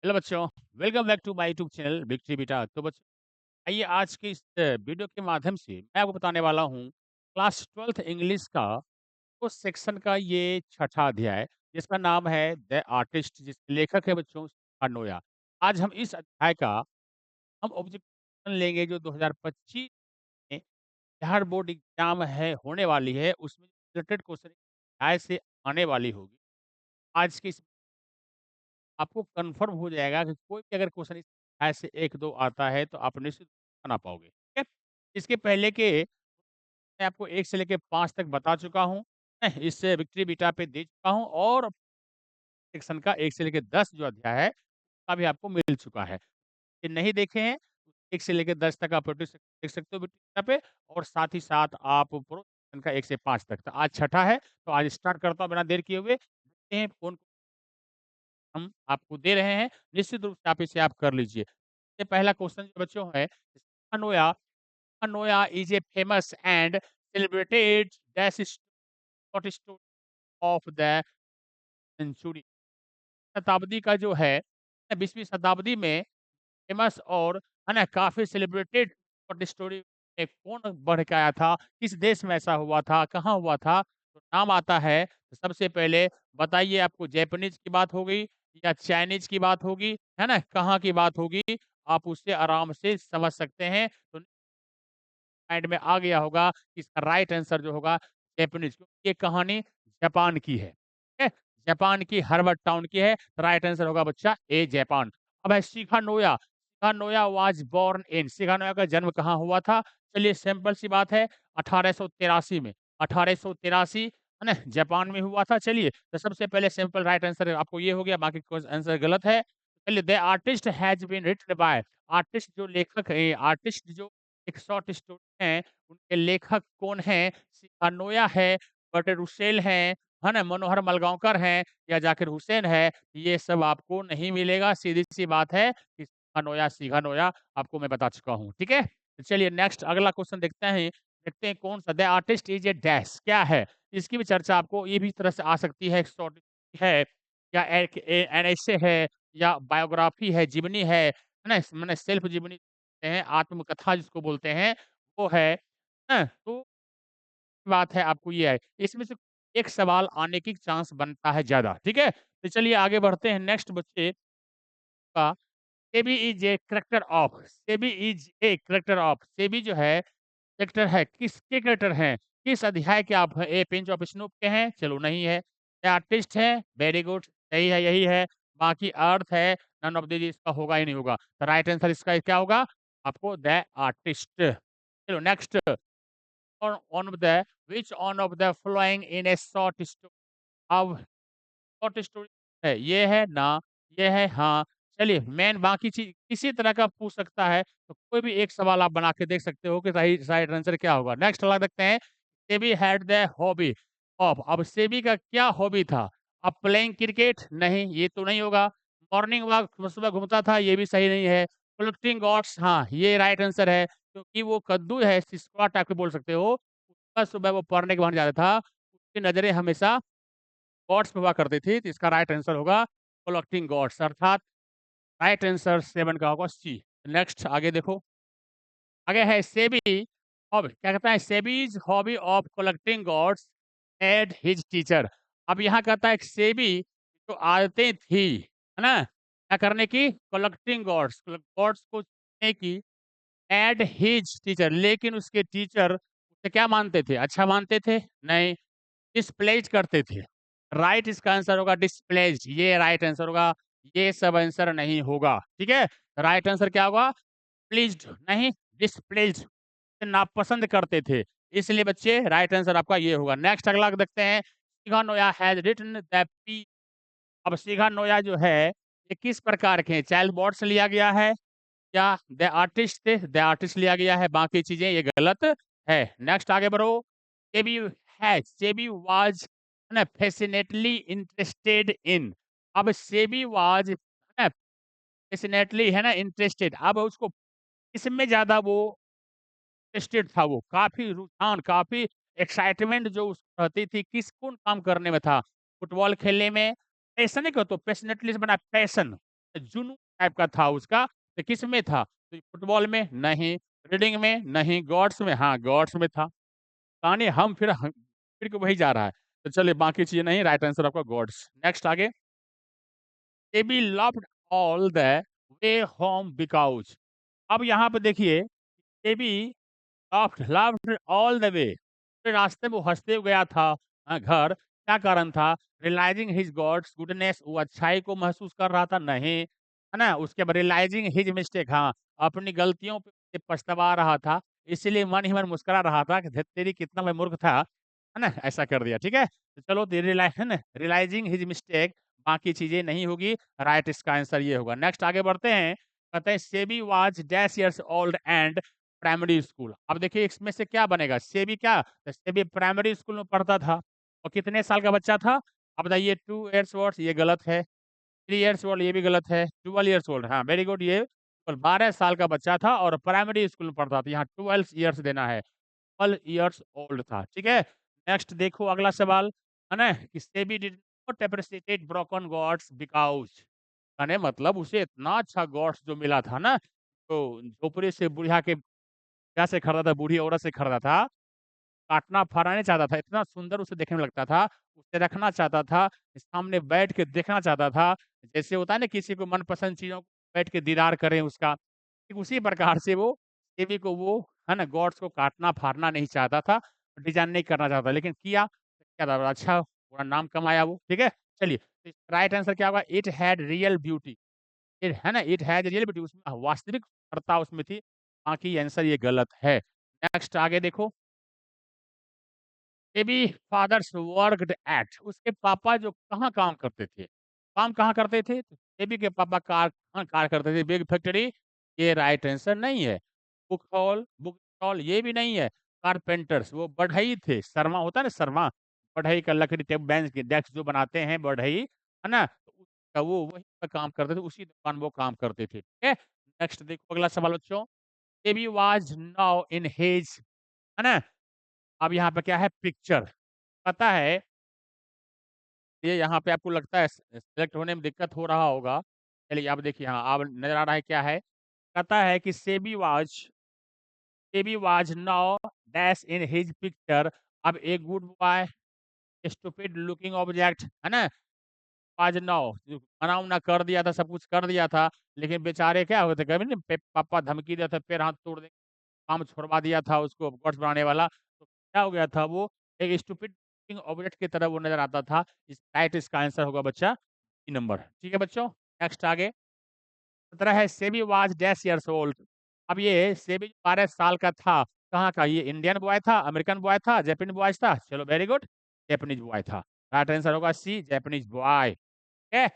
Hello बच्चों, welcome back to my YouTube channel victory बेटा। तो बच्चों, आइए आज के इस वीडियो के माध्यम से मैं आपको बताने वाला हूँ क्लास 12th इंग्लिश का उस सेक्शन का ये छठा अध्याय, जिसका नाम है द आर्टिस्ट, जिसके लेखक है बच्चों अनोया। आज हम इस अध्याय का हम ऑब्जेक्टिव लेंगे जो 2025 में बिहार बोर्ड एग्जाम है होने वाली है, उसमें रिलेटेड क्वेश्चन अध्याय से आने वाली होगी। आज की इस आपको कन्फर्म हो जाएगा कि कोई भी अगर क्वेश्चन इस ऐसे 1-2 आता है तो आप निश्चित बना पाओगे, ठीक है? इसके पहले के मैं आपको 1 से लेके 5 तक बता चुका हूँ, हैं? इससे विक्ट्री बीटा पे दे चुका हूँ और सेक्शन का 1 से लेके 10 जो अध्याय है, उसका भी आपको मिल चुका है। ये नहीं देखे हैं, 1 से लेके 10 तक आप देख सकते हो विक्ट्री बीटा पे और साथ ही साथ आप पूरा सेक्शन का 1 से 5 तक। तो आज छठा है, तो आज स्टार्ट करता हूँ बिना देर किए हुए। देखते हैं कौन हम आपको दे रहे हैं, निश्चित रूप से आप इसे आप कर लीजिए। ये पहला क्वेश्चन जो बच्चों है, अनोया अनोया is a famous and celebrated dash short story of the century. शताब्दी का जो है, 20वीं शताब्दी में फेमस और है ना काफ़ी सेलिब्रेटेड शॉर्ट स्टोरी में कौन बढ़ के आया था? किस देश में ऐसा हुआ था? कहाँ हुआ था? तो नाम आता है, तो सबसे पहले बताइए आपको जैपनीज़ की बात होगी या चाइनीज़ की बात होगी, है ना? कहाँ की बात होगी? आप उससे आराम से समझ सकते हैं। तो माइंड में आ गया होगा कि इसका राइट आंसर जो होगा जैपनीज़, क्योंकि ये कहानी जापान की है। ठीक है? जापान की हार्वर्ड टाउन की है, तो राइट आंसर होगा बच्चा ए जापान। अब है Shiga Naoya, Shiga Naoya was born in, Shiga Naoya का जन्म कहाँ हुआ था? चलिए सिंपल सी बात है, 1883 में, 1883 है ना? जापान में हुआ था। चलिए, तो सबसे पहले सिंपल राइट आंसर आपको ये हो गया, बाकी कोई आंसर गलत है। चलिए, the artist has been written by, artist जो लेखक है, आर्टिस्ट जो एक शॉर्ट स्टोरी हैं, उनके लेखक कौन हैं? सिकानोया है, बटर रुसेल हैं, है ना? मनोहर मलगांवकर हैं या जाकिर हुसैन है, ये सब आपको नहीं मिलेगा। सीधी-सी बात है कि सिकानोया आपको मैं बता चुका हूँ, ठीक है? तो चलिए नेक्स्ट अगला क्वेश्चन देखते हैं कौन-सा the artist is a dash क्या है? इसकी भी चर्चा आपको ये भी तरह से आ सकती है, एक शॉर्ट है या एक एन एसे है या बायोग्राफी है, जीवनी है ना? माने सेल्फ जीवनी हैं, आत्मकथा जिसको बोलते हैं, वो है। हैं? तो बात है आपको ये है, इसमें से एक सवाल आने की चांस बनता है ज़्यादा, ठीक है? तो चलिए आगे बढ़ते हैं नेक्स्ट बच्चे का SEBI is a character of, SEBI is a character of, SEBI जो है कैरेक्टर है, किसके कैरेक्टर हैं? किस अध्याय के आप हैं? ए पिंच ऑफ स्नूप के हैं? चलो नहीं है। द आर्टिस्ट हैं? वेरी गुड, सही है, यही है। बाकी अर्थ है, नन ऑफ दीज़ इसका होगा ही नहीं होगा। तो राइट आंसर इसका क्या होगा? आपको द आर्टिस्ट। चलो next on off the which on off the following in A short story, अब शॉर्ट स्टोरी है, ये है ना, ये है हाँ। चलिए मेन बाकी चीज़ किसी तरह का पूछ सकता है, तो कोई भी एक सवाल आप बना के देख सकते हो कि सही राइट आंसर क्या होगा। नेक्स्ट वाला देखते हैं, SEBI had the hobby of, अब सेबी का क्या हॉबी था? अब प्लेइंग क्रिकेट नहीं, ये तो नहीं होगा। मॉर्निंग वॉक सुबह घूमता था, ये भी सही नहीं है। कलेक्टिंग गॉड्स हाँ, ये राइट आंसर है, क्योंकि वो कद्दू है, सिसकुआ टाइप के बोल सकते हो। सुबह-सुबह वो पढ़ने के बहाने जाता था, उसकी नज़रें हमेशा गॉड्स पे हुआ करती थी, तो इसका राइट आंसर होगा कलेक्टिंग गॉड्स, अर्थात राइट आंसर 7 का होगा सी। नेक्स्ट आगे देखो, आगे है सेबी हॉबी, क्या कहता है? Seibei's hobby of collecting gourds add his teacher. अब यहाँ कहता है कि सेबी जो आदतें थी, है ना? क्या करने की? कलेक्टिंग गॉड्स, गॉड्स को चुनने की एड हिज टीचर, लेकिन उसके टीचर उसे क्या मानते थे? अच्छा मानते थे? नहीं, डिस्प्लेज़ करते थे। राइट इसका आंसर होगा डिस्प्लेज़्ड, ये राइट आंसर होगा, ये सब आंसर नहीं होगा, ठीक है? राइट आंसर क्या होगा? प्लीज़्ड नहीं, डिस्प्लेज़्ड, नापसंद करते थे। इसलिए बच्चे राइट आंसर आपका ये होगा। नेक्स्ट अगला देखते हैं, सिंघा नोया हैज़ रिटन द पी, अब सिंघा नोया जो है, ये किस प्रकार के हैं? चाइल्ड बोर्ड से लिया गया है या द आर्टिस्ट से द आर्टिस्ट लिया गया है, बाकी चीज़ें ये गलत है। नेक्स्ट आगे बढ़ो, सेबी सेबी वाज़ है ना पैशनेटली इंटरेस्टेड इन, अब सेबी वाज़ है ना पैशनेटली है ना इंटरेस्टेड, अब उसको किसमें ज़्यादा वो इंटरेस्टेड था, वो काफ़ी रुझान, काफ़ी एक्साइटमेंट जो उसको रहती थी, किस कौन काम करने में था? फुटबॉल खेलने में, पैशन नहीं कहते पैशनेटली से बना पैशन। जुनून टाइप का था उसका, तो किसमें था? तो फुटबॉल में? नहीं। रीडिंग में? नहीं। गॉड्स में? हाँ, गॉड्स में था। कहानी फिर के वही जा रहा है। तो चलिए बाकी चीज़ें नहीं, राइट आंसर आपका गॉड्स। नेक्स्ट आगे। "Baby loved all the way home because" अब यहाँ पे देखिए, baby laughed all the way, फिर रास्ते में वो हँसते हुए गया था घर। क्या कारण था? रियलाइजिंग हिज गॉड्स गुडनेस, वो अच्छाई को महसूस कर रहा था? नहीं। है ना? उसके बाद रियलाइजिंग हिज मिस्टेक, हाँ, अपनी गलतियों पे पछतावा रहा था, इसीलिए मन ही मन मुस्कुरा रहा था कि धत तेरी कितना मैं मूर्ख था। है ना? ऐसा कर दिया, ठीक है? तो चलो है ना? रियलाइजिंग हिज मिस्टेक, बाकी चीज़ें नहीं होगी, राइट इसका आंसर ये होगा। नेक्स्ट आगे बढ़ते हैं। कहते हैं SEBI was dash years old and primary school. अब देखिए इसमें से क्या बनेगा? सेबी क्या? तो सेबी प्राइमरी स्कूल में पढ़ता था। और कितने साल का बच्चा था? अब बताइए 2 इयर्स ओल्ड, ये गलत है। 3 इयर्स ओल्ड, ये भी गलत है। 12 इयर्स ओल्ड, हाँ, वेरी गुड, ये 12 साल का बच्चा था और प्राइमरी स्कूल में पढ़ता था। यहाँ 12 इयर्स देना है। 12 इयर्स ओल्ड था, ठीक है? नेक्स्ट देखो अगला सवाल, है ना? कि Sebi did not appreciated broken gods because, यानी मतलब उसे इतना अच्छा गॉड्स जो मिला था ना, तो झोपड़ी से बुढ़िया के क्या से खरीदा था, बूढ़ी औरत से खरीदा था, काटना-फराना नहीं चाहता था, इतना सुंदर उसे देखने में लगता था, उसे रखना चाहता था, सामने बैठ के देखना चाहता था, जैसे होता है ना किसी को मनपसंद चीज़ों को बैठ के दीदार करें उसका, ठीक उसी प्रकार से वो देवी को वो, है ना, गॉड्स को काटना-फाड़ना नहीं चाहता था, डिज़ाइन नहीं करना चाहता, लेकिन किया, तो क्या था अच्छा पूरा नाम कमाया वो, ठीक है? चलिए, राइट आंसर क्या होगा? It had real beauty. ये है ना, इट हैज़ रियल ब्यूटी, उसमें वास्तविक सुंदरता उसमें थी, बाकी आंसर ये गलत है। नेक्स्ट आगे देखो, बेबी फादर्स वर्क्ड एट, उसके पापा जो कहाँ काम करते थे? काम कहाँ करते थे? तो बेबी के पापा कहाँ कार्य करते थे? बिग फैक्ट्री, ये राइट आंसर नहीं है। बुक स्टॉल, ये भी नहीं है। कारपेंटर्स, वो बढ़ई थे, शर्मा होता है ना शर्मा, बढ़ई का लकड़ी टेब बेंच के डेस्क जो बनाते हैं बढ़ई, है ना? तो उसका वो वहीं पे काम करते थे, उसी दुकान में वो काम करते थे, ठीक है? नेक्स्ट देखो अगला सवाल बच्चों, baby was now in his, है ना? अब यहाँ पे क्या है? पिक्चर, पता है, ये यहाँ पे आपको लगता है सेलेक्ट होने में दिक्कत हो रहा होगा। चलिए अब देखिए, हाँ, अब नज़र आ रहा है क्या है? कहता है कि Seibei was now dash in his picture, अब a good boy, stupid looking object, है ना? वाज़ नाउ मना-वना कर दिया था, सब कुछ कर दिया था, लेकिन बेचारे क्या होते कभी नहीं पापा धमकी दिया था, पैर हाथ तोड़ देंगे, काम छुड़वा दिया था उसको गॉड्स बनाने वाला, तो क्या हो गया था वो, एक स्टूपिड लुकिंग ऑब्जेक्ट की तरह वो नज़र आता था। इसका आंसर होगा बच्चा 3 नंबर। ठीक है बच्चों? नेक्स्ट आगे, 17 है SEBI was dash years old. अब ये सेबी 12 साल का था, कहाँ का? ये इंडियन बॉय था, अमेरिकन बॉय था, जापानी बॉयज़ था? चलो वेरी गुड, जापानीज़ बॉय था। राइट आंसर होगा सी, जापानीज़ बॉय। ठीक है?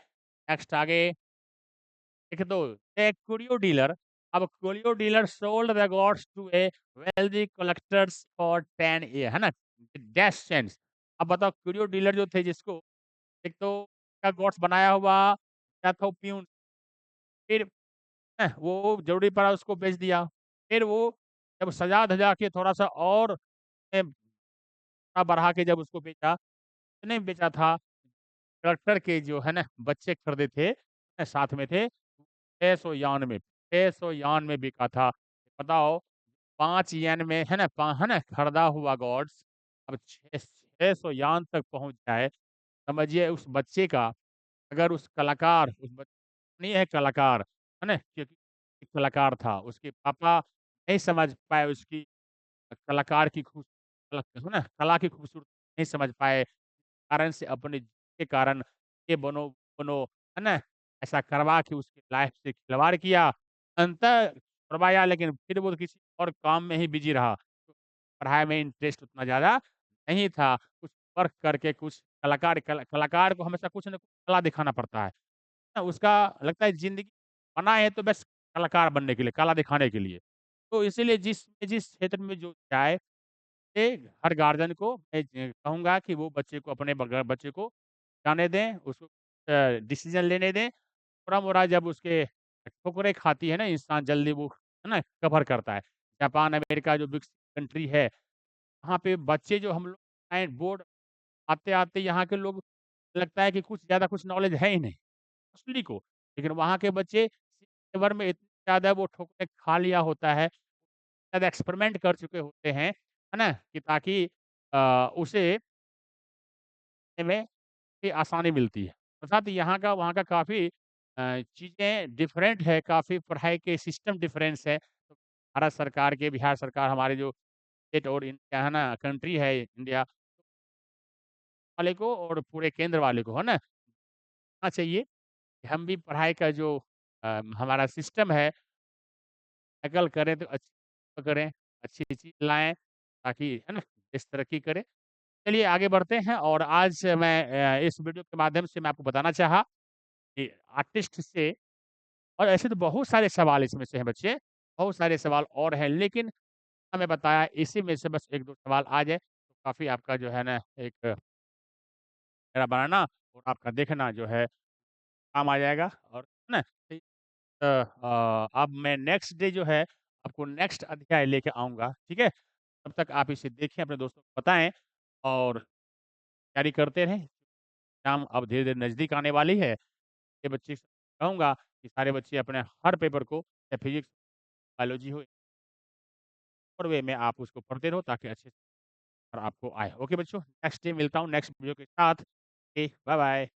नेक्स्ट आगे, लिख दो, ए curio डीलर, अब curio dealer sold the gods to a wealthy collectors for 10 year, है ना? Dash sense. अब बताओ curio डीलर जो थे जिसको, एक तो का गॉड्स बनाया हुआ क्या था, प्यून, फिर वो ज़रूरी पड़ा उसको बेच दिया। फिर वो जब सजा-धजा के थोड़ा-सा और बढ़ा के जब उसको बेचा, कितने में बेचा था? कलेक्टर के जो है ना बच्चे खरीदे थे, साथ में थे, 600 यान में, 600 यान में बिका था। बताओ 5 येन में, है ना खरीदा हुआ गॉड्स, अब 600 यान तक पहुँच जाए, समझिए उस बच्चे का, अगर उस कलाकार, उस बच्चे नहीं है कलाकार, है ना? क्योंकि एक कलाकार था, उसके पापा नहीं समझ पाए उसकी कलाकार की है ना? कला की खूबसूरती नहीं समझ पाए, कारण से अपने के कारण ये बनो बनो, है ना? ऐसा करवा के उसकी लाइफ से खिलवाड़ किया। अंततः छुड़वाया, लेकिन फिर वो किसी और काम में ही बिज़ी रहा। पढ़ाई में इंटरेस्ट उतना ज़्यादा नहीं था। कुछ वर्क करके कुछ कलाकार को हमेशा कुछ न कुछ कला दिखाना पड़ता है। ना उसका लगता है ज़िंदगी बना है तो बस कलाकार बनने के लिए, कला दिखाने के लिए। तो इसीलिए जिस जिस क्षेत्र में जो जाए, हर गार्जियन को मैं कहूँगा कि वो बच्चे को अपने बच्चे को जाने दें, उसको डिसीज़न लेने दें। थोड़ा-मोड़ा जब उसके ठोकरें खाती है ना इंसान, जल्दी वो, है ना, कवर करता है। जापान, अमेरिका जो विकसित कंट्री है, वहाँ पे बच्चे जो हम लोग बोर्ड आते-आते यहाँ के लोग लगता है कि कुछ ज़्यादा कुछ नॉलेज है ही नहीं, असली को। लेकिन वहाँ के बच्चे पेपर में इतनी ज़्यादा वो ठोकरें खा लिया होता है, ज़्यादा एक्सपेरिमेंट कर चुके होते हैं, है ना? कि ताकि उसे में काफ़ी आसानी मिलती है। और साथ ही यहाँ का वहाँ का काफ़ी चीज़ें डिफरेंट है, काफ़ी पढ़ाई के सिस्टम डिफरेंस है। तो भारत सरकार के, बिहार सरकार हमारे जो स्टेट और इंडिया है ना, कंट्री है इंडिया वाले को और पूरे केंद्र वाले को, है ना? होना चाहिए कि हम भी पढ़ाई का जो हमारा सिस्टम है, टैकल करें तो अच्छी करें, अच्छी चीज़ लाएँ ताकि है ना, देश तरक्की करे। चलिए आगे बढ़ते हैं और आज मैं इस वीडियो के माध्यम से मैं आपको बताना चाहा कि आर्टिस्ट से और ऐसे तो बहुत सारे सवाल इसमें से हैं बच्चे, बहुत सारे सवाल और हैं, लेकिन हमें बताया इसी में से बस 1-2 सवाल आ जाए, तो काफ़ी आपका जो है ना एक मेरा बनाना और आपका देखना जो है काम आ जाएगा और है ना? अब मैं नेक्स्ट डे जो है आपको नेक्स्ट अध्याय लेके आऊँगा, ठीक है? तब तक आप इसे देखें, अपने दोस्तों को बताएँ और तैयारी करते रहें। एग्ज़ाम अब धीरे-धीरे नज़दीक आने वाली है। ये बच्चे से कहूँगा कि सारे बच्चे अपने हर पेपर को चाहे फिज़िक्स, बायोलॉजी हो और वे में आप उसको पढ़ते रहो ताकि अच्छे से और आपको आए। ओके बच्चों, नेक्स्ट डे मिलता हूँ नेक्स्ट वीडियो के साथ। Okay, bye-bye.